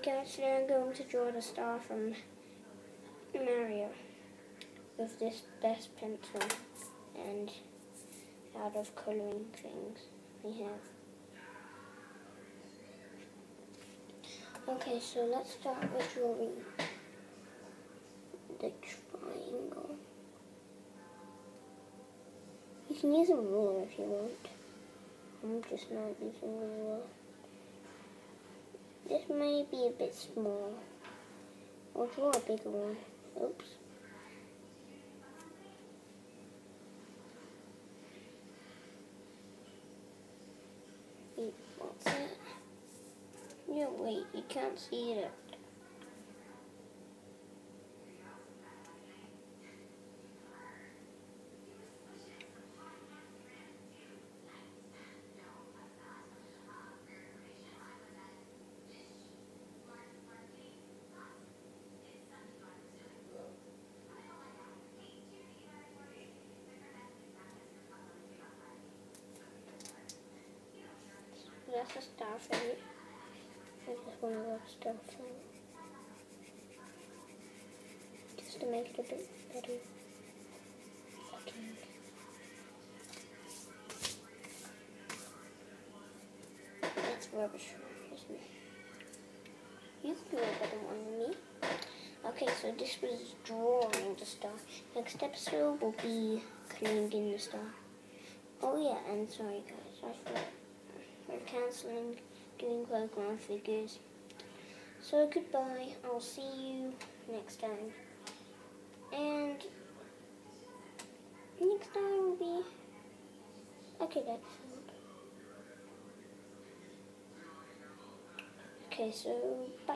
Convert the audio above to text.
guys, today I'm going to draw the star from Mario with this best pencil and out of colouring things we have. Okay, so let's start with drawing the triangle. You can use a ruler if you want. I'm just not using a ruler. This may be a bit small. I'll draw a bigger one. Oops. Wait, what's that? No, wait, you can't see it. That's a star thing. I just want to go star thing. Just to make it a bit better looking. That's rubbish, isn't it? You can do a better one than me. Okay, so this was drawing the star. Next episode will be claiming the star. Oh yeah, and sorry guys, I forgot. We're cancelling doing Pokemon figures. So goodbye, I'll see you next time. And next time will be a good episode. Okay, so bye.